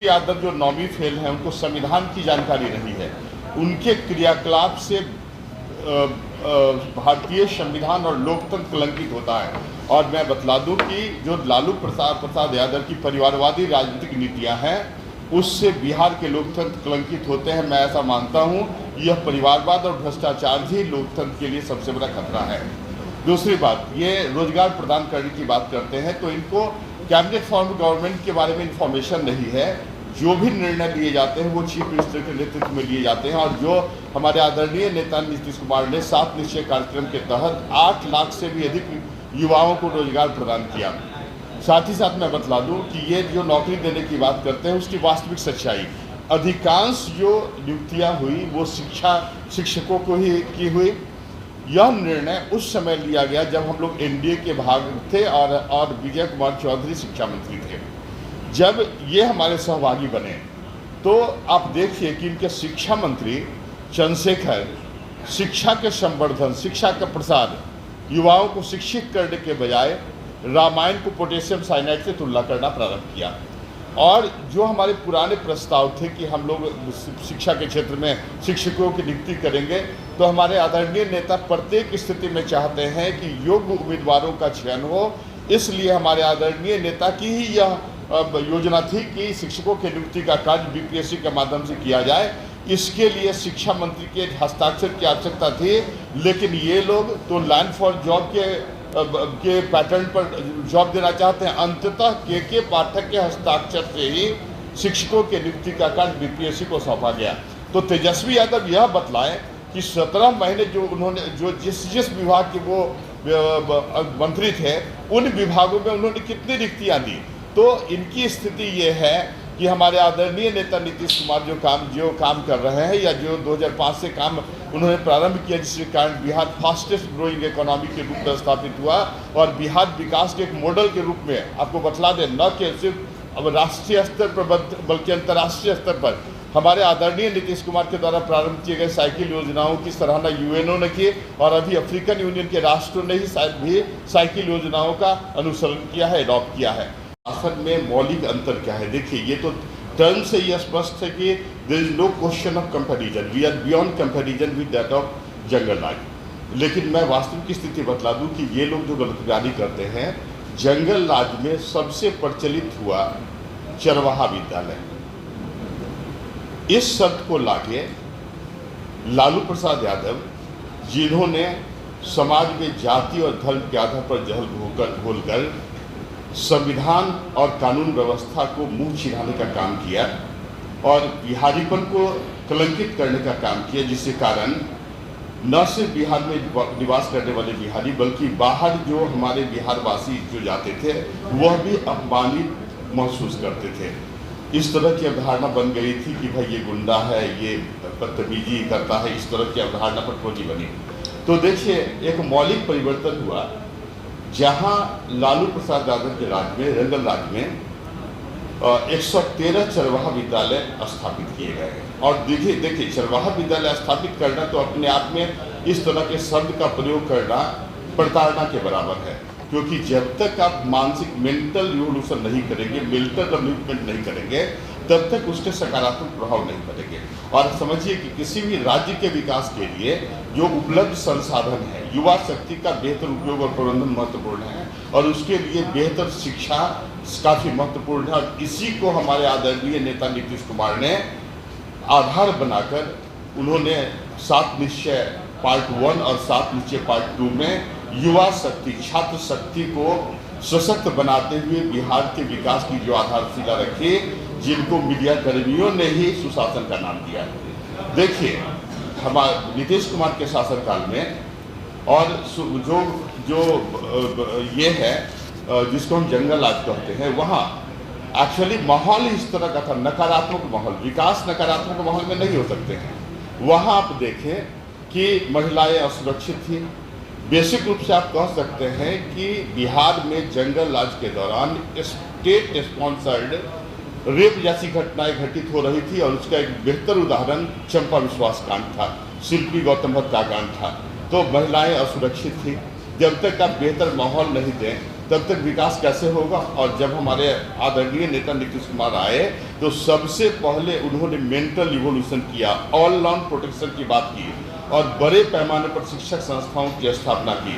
यादव जो नौवीं फेल हैं, उनको संविधान की जानकारी नहीं है। उनके क्रियाकलाप से भारतीय संविधान और लोकतंत्र कलंकित होता है। और मैं बतला दूं कि जो लालू प्रसाद यादव की परिवारवादी राजनीतिक नीतियां हैं, उससे बिहार के लोकतंत्र कलंकित होते हैं। मैं ऐसा मानता हूं, यह परिवारवाद और भ्रष्टाचार ही लोकतंत्र के लिए सबसे बड़ा खतरा है। दूसरी बात, ये रोजगार प्रदान करने की बात करते हैं, तो इनको कैबिनेट फॉर्म गवर्नमेंट के बारे में इंफॉर्मेशन नहीं है। जो भी निर्णय लिए जाते हैं वो चीफ मिनिस्टर के नेतृत्व में लिए जाते हैं। और जो हमारे आदरणीय नेता नीतीश कुमार ने 7 निश्चय कार्यक्रम के तहत 8 लाख से भी अधिक युवाओं को रोजगार प्रदान किया। साथ ही साथ मैं बतला दूं कि ये जो नौकरी देने की बात करते हैं, उसकी वास्तविक सच्चाई, अधिकांश जो नियुक्तियां हुई वो शिक्षकों को ही की हुई। यह निर्णय उस समय लिया गया जब हम लोग एनडीए के भाग थे और विजय कुमार चौधरी शिक्षा मंत्री थे। जब ये हमारे सहभागी बने तो आप देखिए कि इनके शिक्षा मंत्री चंद्रशेखर शिक्षा के संवर्धन, शिक्षा का प्रसार, युवाओं को शिक्षित करने के बजाय रामायण को पोटेशियम साइनाइड से तुलना करना प्रारंभ किया। और जो हमारे पुराने प्रस्ताव थे कि हम लोग शिक्षा के क्षेत्र में शिक्षकों की नियुक्ति करेंगे, तो हमारे आदरणीय नेता प्रत्येक स्थिति में चाहते हैं कि योग्य उम्मीदवारों का चयन हो। इसलिए हमारे आदरणीय नेता की ही यह योजना थी कि शिक्षकों की नियुक्ति का कार्य बीपीएससी के माध्यम से किया जाए। इसके लिए शिक्षा मंत्री के हस्ताक्षर की आवश्यकता थी, लेकिन ये लोग तो लैंड फॉर जॉब के पैटर्न पर जॉब देना चाहते हैं। अंततः के पाठक के हस्ताक्षर से ही शिक्षकों के नियुक्ति का कार्य बीपीएससी को सौंपा गया। तो तेजस्वी यादव यह बतलाएं कि 17 महीने जो उन्होंने जिस विभाग के वो मंत्री थे, उन विभागों में उन्होंने कितनी रिक्तियां दी। तो इनकी स्थिति ये है कि हमारे आदरणीय नेता नीतीश कुमार जो काम कर रहे हैं, या जो 2005 से काम उन्होंने प्रारंभ किया, जिसके कारण बिहार फास्टेस्ट ग्रोइंग इकोनॉमी के रूप में स्थापित हुआ और बिहार विकास के एक मॉडल के रूप में, आपको बतला दें, न कि सिर्फ अब राष्ट्रीय स्तर पर बल्कि अंतर्राष्ट्रीय स्तर पर हमारे आदरणीय नीतीश कुमार के द्वारा प्रारंभ किए गए साइकिल योजनाओं की सराहना यूएनओ ने की, और अभी अफ्रीकन यूनियन के राष्ट्रों ने ही साइकिल योजनाओं का अनुसरण किया है, अडॉप्ट किया है। शासन में मौलिक अंतर क्या है? देखिए, ये तो टर्म से यह स्पष्ट है कि there is no question of comparison, we are beyond comparison with that of jungle raj. लेकिन मैं वास्तविक की स्थिति बतला दूं कि ये लोग जो गलतफहमी करते हैं, जंगल राज में सबसे प्रचलित हुआ चरवाहा विद्यालय। इस शब्द को लाके लालू प्रसाद यादव, जिन्होंने समाज में जाति और धर्म के आधार पर जहल घोलकर संविधान और कानून व्यवस्था को मुंह छिपाने का काम किया और बिहारीपन को कलंकित करने का काम किया, जिसके कारण न सिर्फ बिहार में निवास करने वाले बिहारी, बल्कि बाहर जो हमारे बिहारवासी जो जाते थे, वह भी अपमानित महसूस करते थे। इस तरह की अवधारणा बन गई थी कि भाई ये गुंडा है, ये बदतमीजी करता है, इस तरह की अवधारणा पर खोजी बनी। तो देखिए, एक मौलिक परिवर्तन हुआ जहां लालू प्रसाद यादव के राज में, रंगल राज में 113 चरवाहा विद्यालय स्थापित किए गए। और देखिए चरवाहा विद्यालय स्थापित करना तो अपने आप में इस तरह के शब्द का प्रयोग करना प्रताड़ना के बराबर है, क्योंकि जब तक आप मानसिक मेंटल रिवोल्यूशन नहीं करेंगे, मेंटल डेवलपमेंट नहीं करेंगे, तब तक उसके सकारात्मक प्रभाव नहीं पड़ेंगे। और समझिए कि किसी भी राज्य के विकास के लिए जो उपलब्ध संसाधन है, युवा शक्ति का बेहतर उपयोग और प्रबंधन महत्वपूर्ण है, और उसके लिए बेहतर शिक्षा काफ़ी महत्वपूर्ण है। और इसी को हमारे आदरणीय नेता नीतीश कुमार ने आधार बनाकर उन्होंने 7 निश्चय पार्ट 1 और 7 निश्चय पार्ट 2 में युवा शक्ति, छात्र शक्ति को सशक्त बनाते हुए बिहार के विकास की जो आधारशिला रखी, जिनको मीडिया कर्मियों ने ही सुशासन का नाम दिया। देखिए, हमारे नीतीश कुमार के शासनकाल में और जो ये है जिसको हम जंगल राज कहते हैं, वहाँ एक्चुअली माहौल इस तरह का था, नकारात्मक माहौल। विकास नकारात्मक माहौल में नहीं हो सकते हैं। वहाँ आप देखें कि महिलाएं असुरक्षित थी। बेसिक रूप से आप कह सकते हैं कि बिहार में जंगल राज के दौरान स्टेट स्पॉन्सर्ड रेप जैसी घटनाएं घटित हो रही थी, और उसका एक बेहतर उदाहरण चंपा विश्वास कांड था, शिल्पी गौतम हत्याकांड था। तो महिलाएं असुरक्षित थी। जब तक आप बेहतर माहौल नहीं दें, तब तक विकास कैसे होगा। और जब हमारे आदरणीय नेता नीतीश कुमार आए तो सबसे पहले उन्होंने मेंटल रिवॉल्यूशन किया, ऑल राउंड प्रोटेक्शन की बात की और बड़े पैमाने पर शिक्षक संस्थाओं की स्थापना की।